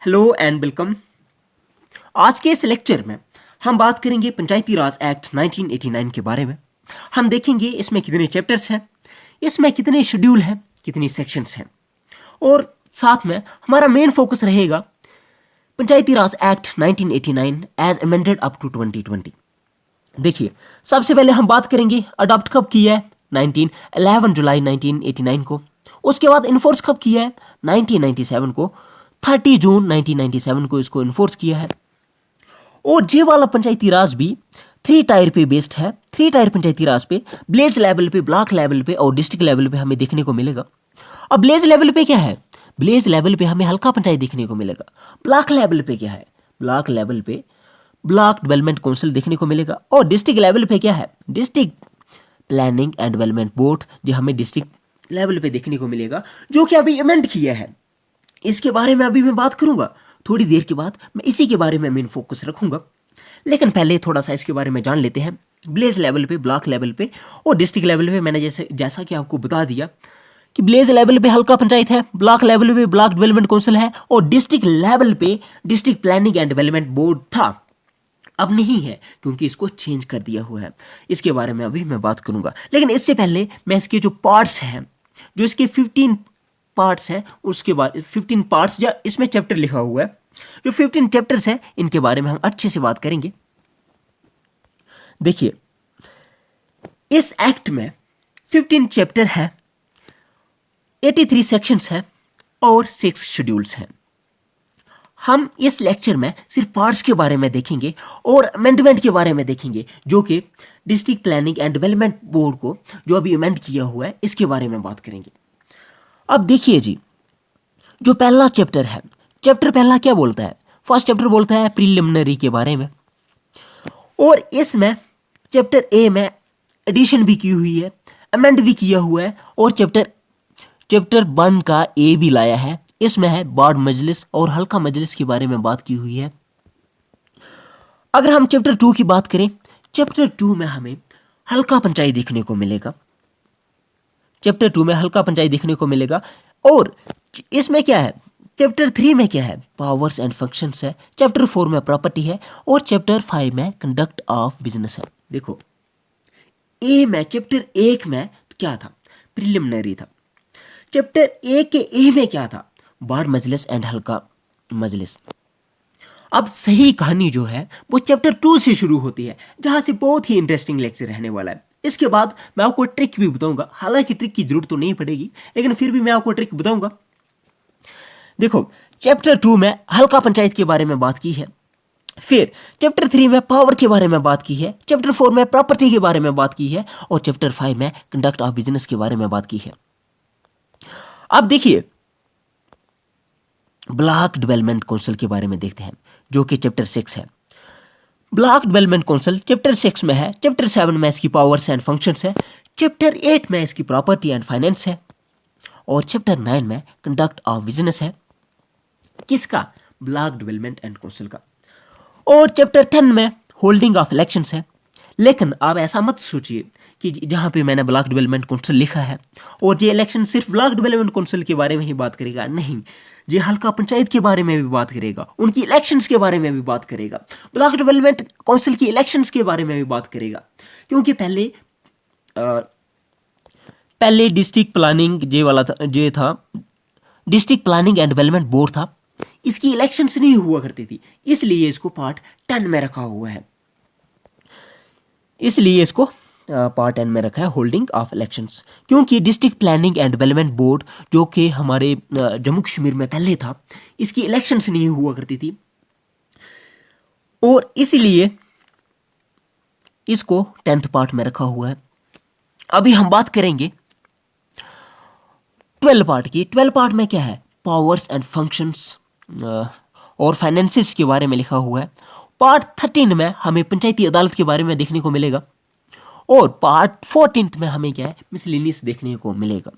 Hello and welcome. आज के इस लेक्चर में हम बात करेंगे पंचायती राज एक्ट 1989 के बारे में। हम देखेंगे इसमें कितने चैप्टर्स हैं, इसमें कितने शेड्यूल हैं, कितनी सेक्शंस हैं, और साथ में हमारा मेन फोकस रहेगा Panchayati Raj act 1989 as amended up to 2020। देखिए, सबसे पहले हम बात करेंगे अडॉप्ट कब किया है, 11 जुलाई 1989 को। उसके बाद इन्फोर्स कब किया है, 1997 को। 30 जून 1997 को इसको इन्फोर्स किया है। और ये वाला पंचायती राज भी 3 टायर पे बेस्ड है। 3 टायर पंचायती राज पे विलेज लेवल पे, ब्लॉक लेवल पे और डिस्ट्रिक्ट लेवल पे हमें देखने को मिलेगा। अब विलेज लेवल पे क्या है, विलेज लेवल पे हमें हल्का पंचायत देखने को मिलेगा। ब्लॉक लेवल पे क्या है, ब्लॉक लेवल पे ब्लॉक डेवलपमेंट काउंसिल देखने को मिलेगा। और डिस्ट्रिक्ट लेवल पे क्या है, district planning and development board, जो हमें डिस्ट्रिक्ट लेवल पे देखने को मिलेगा, जो कि अभी अमेंड किया है। इसके बारे में अभी मैं बात करूंगा, थोड़ी देर के बाद मैं इसी के बारे में मेन फोकस रखूंगा। लेकिन पहले थोड़ा सा इसके बारे में जान लेते हैं। विलेज लेवल पे, ब्लॉक लेवल पे और डिस्ट्रिक्ट लेवल पे मैंने जैसा कि आपको बता दिया कि विलेज लेवल पे हल्का पंचायत है, ब्लॉक लेवल पे ब्लॉक डेवलपमेंट काउंसिल है और डिस्ट्रिक्ट लेवल पे district planning and development board था। अब नहीं है क्योंकि इसको चेंज कर दिया हुआ है। इसके बारे में अभी मैं बात करूंगा, लेकिन इससे पहले मैं इसके जो पार्ट्स हैं, जो इसके 15 पार्ट्स हैं, उसके बाद 15 पार्ट्स या इसमें चैप्टर लिखा हुआ है, जो 15 चैप्टर्स हैं, इनके बारे में हम अच्छे से बात करेंगे। देखिए, इस एक्ट में 15 चैप्टर है, 83 सेक्शंस हैं और 6 शेड्यूल्स हैं। हम इस लेक्चर में सिर्फ पार्ट्स के बारे में देखेंगे और अमेंडमेंट के बारे में देखेंगे, जो कि district planning and development board को जो अभी अमेंड किया हुआ है, इसके बारे में बात करेंगे। अब देखिए जी, जो पहला चैप्टर है, चैप्टर पहला क्या बोलता है, फर्स्ट चैप्टर बोलता है प्रीलिमिनरी के बारे में। और इसमें चैप्टर ए में एडिशन भी की हुई है, अमेंड भी किया हुआ है, और चैप्टर 1 का ए भी लाया है। इसमें है वार्ड मजलिस और हल्का मजलिस के बारे में बात की हुई है। अगर हम चैप्टर 2 की बात करें, चैप्टर 2 में हमें हल्का पंचायत देखने को मिलेगा। चैप्टर 2 में हल्का पंचायत देखने को मिलेगा। और इसमें क्या है, चैप्टर 3 में क्या है, पावर्स एंड फंक्शंस है। चैप्टर 4 में प्रॉपर्टी है और चैप्टर 5 में कंडक्ट ऑफ बिजनेस है। देखो, ए में चैप्टर 1 में क्या था, प्रीलिमिनरी था। चैप्टर 1 के ए में क्या था, वार्ड मजलिस एंड हल्का मजलिस। अब सही कहानी जो है वो चैप्टर 2 से शुरू होती है, जहां से बहुत ही इंटरेस्टिंग लेक्चर रहने वाला है। इसके बाद मैं आपको ट्रिक भी बताऊंगा, हालांकि ट्रिक की जरूरत तो नहीं पड़ेगी, लेकिन फिर भी मैं आपको ट्रिक बताऊंगा। देखो, चैप्टर 2 में हल्का पंचायत के बारे में बात की है, फिर चैप्टर 3 में पावर के बारे में बात की है, चैप्टर 4 में प्रॉपर्टी के बारे में बात की है और चैप्टर 5 में कंडक्ट ऑफ बिजनेस के बारे में बात की है। अब देखिए, ब्लॉक डेवलपमेंट काउंसिल के बारे में देखते हैं, जो कि चैप्टर 6 है। ब्लॉक डेवलपमेंट काउंसिल चैप्टर 6 में है। चैप्टर 7 में इसकी पावर्स एंड फंक्शंस है। चैप्टर 8 में इसकी प्रॉपर्टी एंड फाइनेंस है और चैप्टर 9 में कंडक्ट ऑफ बिजनेस है। किसका, ब्लॉक डेवलपमेंट एंड काउंसिल का। और चैप्टर 10 में होल्डिंग ऑफ इलेक्शंस है। लेकिन आप ऐसा मत सोचिए कि जहां पे मैंने ब्लॉक डेवलपमेंट काउंसिल लिखा है और ये इलेक्शन सिर्फ ब्लॉक डेवलपमेंट काउंसिल के बारे में ही बात करेगा, नहीं, ये हल्का पंचायत के बारे में भी बात करेगा, उनकी इलेक्शंस के बारे में भी बात करेगा, ब्लॉक डेवलपमेंट काउंसिल की इलेक्शंस के बारे में भी बात करेगा। क्योंकि पहले डिस्ट्रिक्ट प्लानिंग जे था district planning and development board था, इसकी इलेक्शंस नहीं हुआ करती थी, इसलिए इसको पार्ट 10 में रखा हुआ है। इसलिए इसको पार्ट 10 में रखा है, होल्डिंग ऑफ इलेक्शंस। क्योंकि district planning and development board, जो कि हमारे जम्मू कश्मीर में पहले था, इसकी इलेक्शंस नहीं हुआ करती थी और इसलिए इसको 10th पार्ट में रखा हुआ है। अभी हम बात करेंगे 12 पार्ट की। 12 पार्ट में क्या है, पावर्स एंड फंक्शंस और फाइनेंसेस के बारे में लिखा हुआ है। पार्ट 13 में हमें पंचायती अदालत के बारे में देखने को मिलेगा और पार्ट 14 में हमें क्या है, मिसलेनियस देखने को मिलेगा।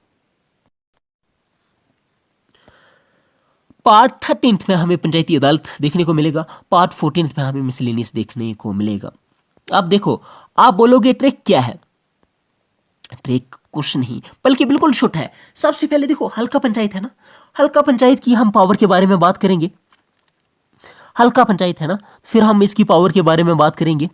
पार्ट 13 में हमें पंचायती अदालत देखने को मिलेगा, पार्ट 14 में हमें मिसलेनियस देखने को मिलेगा। अब देखो, आप बोलोगे ट्रिक क्या है, ट्रिक कुछ नहीं बल्कि बिल्कुल छोटा है। सबसे पहले देखो, हल्का पंचायत है ना, हल्का पंचायत की हम पावर के बारे में बात करेंगे। हल्का पंचायत है ना, फिर हम इसकी पावर के बारे में बात करेंगे।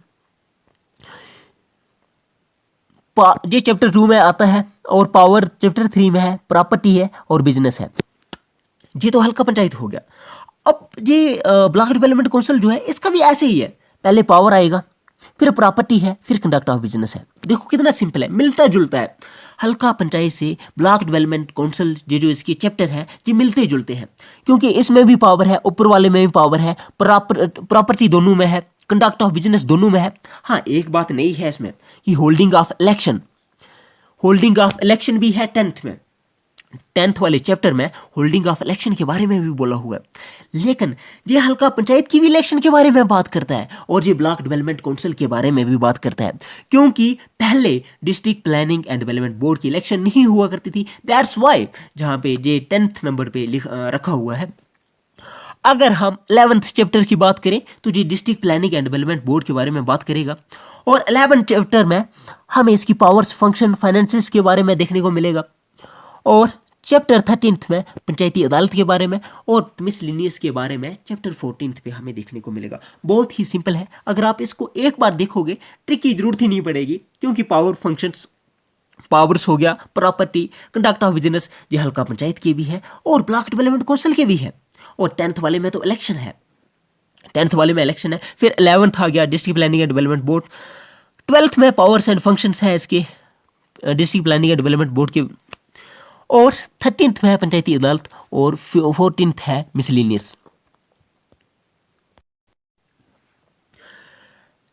ये चैप्टर 2 में आता है और पावर चैप्टर 3 में है, प्रॉपर्टी है और बिजनेस है। ये तो हल्का पंचायत हो गया। अब ये ब्लॉक डेवलपमेंट काउंसिल जो है इसका भी ऐसे ही है, पहले पावर आएगा, फिर प्रॉपर्टी है, फिर कंडक्ट ऑफ बिजनेस है। देखो कितना सिंपल है, मिलता जुलता है। हल्का पंचायत से ब्लॉक डेवलपमेंट काउंसिल ये जो इसके चैप्टर है ये मिलते जुलते हैं, क्योंकि इसमें भी पावर है, ऊपर वाले में भी पावर है, प्रॉपर्टी दोनों में है, कंडक्ट ऑफ बिजनेस दोनों में है। हाँ, एक बात नहीं है इसमें कि होल्डिंग ऑफ इलेक्शन भी है 10th में। 10th वाले चैप्टर में होल्डिंग ऑफ इलेक्शन के बारे में भी बोला हुआ है। लेकिन ये हल्का पंचायत की भी इलेक्शन के बारे में बात करता है और ये ब्लॉक डेवलपमेंट काउंसिल के बारे में भी बात करता है, क्योंकि पहले district planning and development board की इलेक्शन नहीं हुआ करती थी। दैट्स वाई जहां पे ये 10th नंबर पे रखा हुआ है। अगर हम 11th चैप्टर की बात करें तो ये district planning and development board के बारे में बात करेगा, और 11th चैप्टर में हमें इसकी पावर्स, फंक्शन, फाइनेंसेस के बारे में देखने को मिलेगा, और चैप्टर 13th में पंचायती अदालत के बारे में और मिसलिनियस के बारे में चैप्टर 14th पे हमें देखने को मिलेगा। बहुत ही सिंपल है, अगर आप इसको एक बार देखोगे ट्रिक की जरूरत ही नहीं पड़ेगी, क्योंकि पावर, फंक्शंस, पावर्स हो गया, प्रॉपर्टी, कंडक्ट ऑफ बिजनेस, ये हल्का पंचायत के भी है और ब्लॉक डेवलपमेंट काउंसिल के भी है। और 10th वाले में तो इलेक्शन है, 10th वाले में इलेक्शन है। फिर 11th आ गया district planning and development board. 12th में पावर्स एंड फंक्शंस है इसके, district planning and development board के, और 13th में है पंचायती अदालत, और 14th है मिसलिनियस।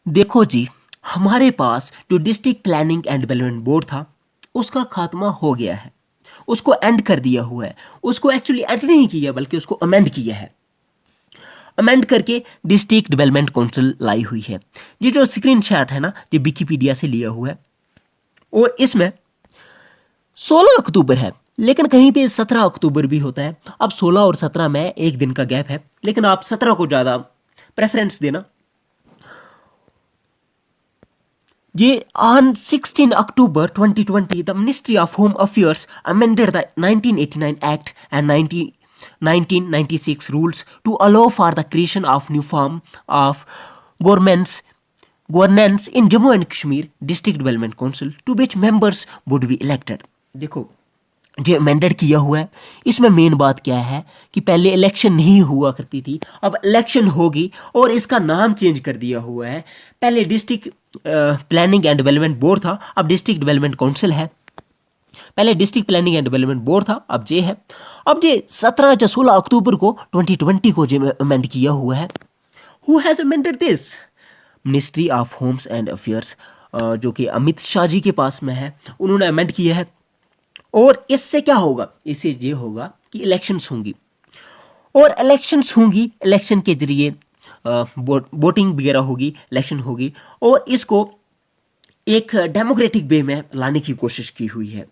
देखो जी, हमारे पास जो district planning and development board था उसका खात्मा हो गया है, उसको एंड कर दिया हुआ है। उसको एक्चुअली एंड नहीं किया बल्कि उसको अमेंड किया है। अमेंड करके डिस्ट्रिक्ट डेवलपमेंट काउंसिल लाई हुई है। ये जो स्क्रीनशॉट है ना, ये विकिपीडिया से लिया हुआ है, और इसमें 16 अक्टूबर है, लेकिन कहीं पे 17 अक्टूबर भी होता है। अब 16 और 17 में एक दिन का गैप है, लेकिन आप 17 को ज़्यादा प्रेफरेंस देना। ये on 16 October 2020 the ministry of home affairs amended the 1989 act and 1996 rules to allow for the creation of new form of governance in Jammu and Kashmir District Development Council to which members would be elected। देखो, जो amended किया हुआ है, इसमें main बात क्या है कि पहले इलेक्शन नहीं हुआ करती थी, अब इलेक्शन होगी और इसका नाम चेंज कर दिया हुआ है। पहले district planning and development board था, अब डिस्ट्रिक्ट डेवलपमेंट काउंसिल है। पहले district planning and development board था, अब जे है। अब ये 17 या 16 अक्टूबर को 2020 को जो अमेंड किया हुआ है। Who has amended this? Ministry of homes and affairs, जो कि अमित शाह जी के पास में है, उन्होंने अमेंड किया है। और इससे क्या होगा? इससे ये होगा कि इलेक्शंस होंगी, और इलेक्शंस होंगी, इलेक्शन के जरिए वोटिंग वगैरह होगी, इलेक्शन होगी, और इसको एक डेमोक्रेटिक वे में लाने की कोशिश की हुई है।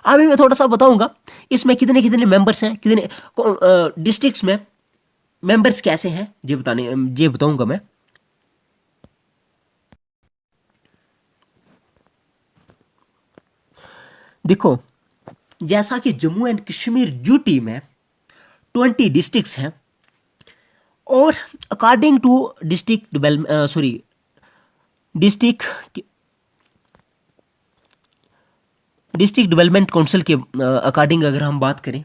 अभी मैं थोड़ा सा बताऊंगा इसमें कितने कितने मेंबर्स हैं, कितने डिस्ट्रिक्ट्स में मेंबर्स कैसे हैं, ये बताऊंगा मैं। देखो, जैसा कि जम्मू एंड कश्मीर यूटी में 20 डिस्ट्रिक्ट्स हैं, और according to district development council के अकॉर्डिंग अगर हम बात करें,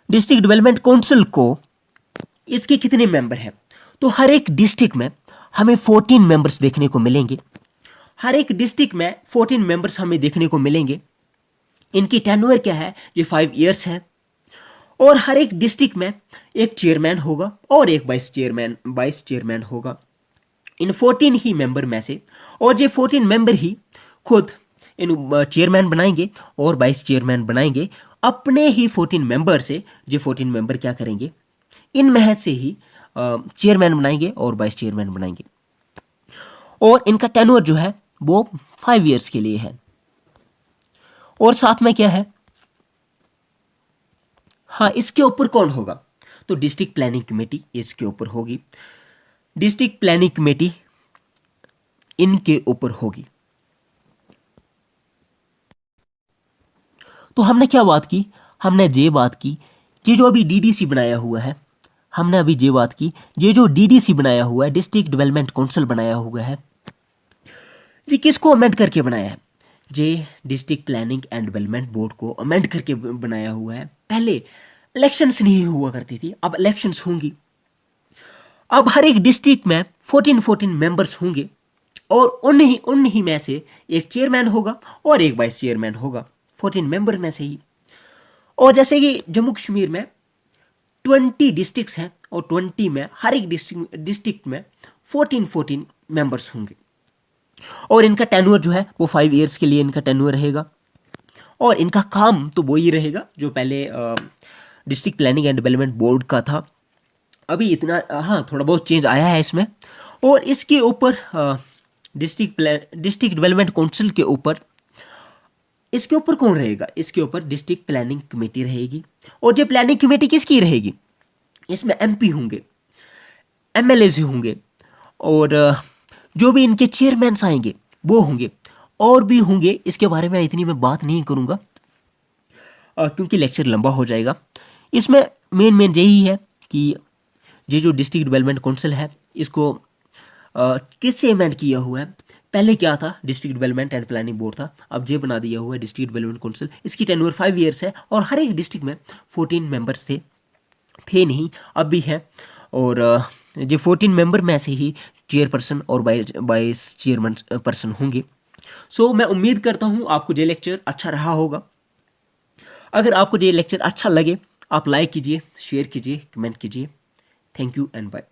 डिस्ट्रिक्ट डेवलपमेंट काउंसिल को इसके कितने मेंबर हैं, तो हर एक डिस्ट्रिक्ट में हमें 14 मेंबर्स देखने को मिलेंगे। हर एक डिस्ट्रिक्ट में 14 मेंबर्स हमें देखने को मिलेंगे। इनकी टेन्योर क्या है? ये 5 इयर्स है, और हर एक डिस्ट्रिक्ट में एक चेयरमैन होगा और एक वाइस चेयरमैन होगा, इन 14 ही मेंबर में से। और ये 14 मेंबर ही खुद इन चेयरमैन बनाएंगे और वाइस चेयरमैन बनाएंगे। अपने ही 14 मेंबर से ये 14 मेंबर क्या करेंगे? इन में से ही चेयरमैन बनाएंगे और वाइस चेयरमैन बनाएंगे, और इनका टेन्योर जो है वो 5 इयर्स के लिए है। और साथ में क्या है? हाँ, इसके ऊपर कौन होगा? तो डिस्ट्रिक्ट प्लानिंग कमेटी इसके ऊपर होगी, डिस्ट्रिक्ट प्लानिंग कमेटी इनके ऊपर होगी। तो हमने क्या बात की? हमने ये बात की कि जो अभी डीडीसी बनाया हुआ है, हमने अभी ये बात की, ये जो डीडीसी बनाया हुआ है, डिस्ट्रिक्ट डेवलपमेंट काउंसिल बनाया हुआ है, जी किसको अमेंड करके बनाया है? ये district planning and development board को अमेंड करके बनाया हुआ है। पहले इलेक्शंस नहीं हुआ करती थी, अब इलेक्शंस होंगी। अब हर एक डिस्ट्रिक्ट में 14 मेंबर्स होंगे और उन्हीं में से एक चेयरमैन होगा और एक वाइस चेयरमैन होगा, 14 मेंबर में से ही। और जैसे कि जम्मू कश्मीर में 20 डिस्ट्रिक्ट्स हैं और 20 में हर एक डिस्ट्रिक्ट में 14 मेंबर्स होंगे और इनका टेन्योर जो है वो 5 ईयर्स के लिए इनका टेन्योर रहेगा। और इनका काम तो वही रहेगा जो पहले district planning and development board का था। अभी हाँ, थोड़ा बहुत चेंज आया है इसमें। और इसके ऊपर डिस्ट्रिक्ट डेवलपमेंट काउंसिल के ऊपर, इसके ऊपर कौन रहेगा? इसके ऊपर डिस्ट्रिक्ट प्लानिंग कमेटी रहेगी। और ये प्लानिंग कमेटी किसकी रहेगी? इसमें एमपी होंगे, एमएलएज होंगे और जो भी इनके चेयरमैन्स आएंगे वो होंगे, और भी होंगे। इसके बारे में इतनी मैं बात नहीं करूँगा क्योंकि लेक्चर लंबा हो जाएगा। इसमें मेन यही है कि ये जो डिस्ट्रिक्ट डेवलपमेंट काउंसिल है इसको किससे अमेंड किया हुआ है? पहले क्या था? District development and planning board था, अब ये बना दिया हुआ है डिस्ट्रिक्ट डेवलपमेंट काउंसिल। इसकी टेन्योर 5 ईयर्स है और हर एक डिस्ट्रिक्ट में 14 मेंबर्स थे नहीं, अब भी हैं। और ये 14 मेंबर में से ही चेयरपर्सन और वाइस चेयरमैन पर्सन होंगे। सो मैं उम्मीद करता हूँ आपको ये लेक्चर अच्छा रहा होगा। अगर आपको ये लेक्चर अच्छा लगे आप लाइक कीजिए, शेयर कीजिए, कमेंट कीजिए। Thank you and bye.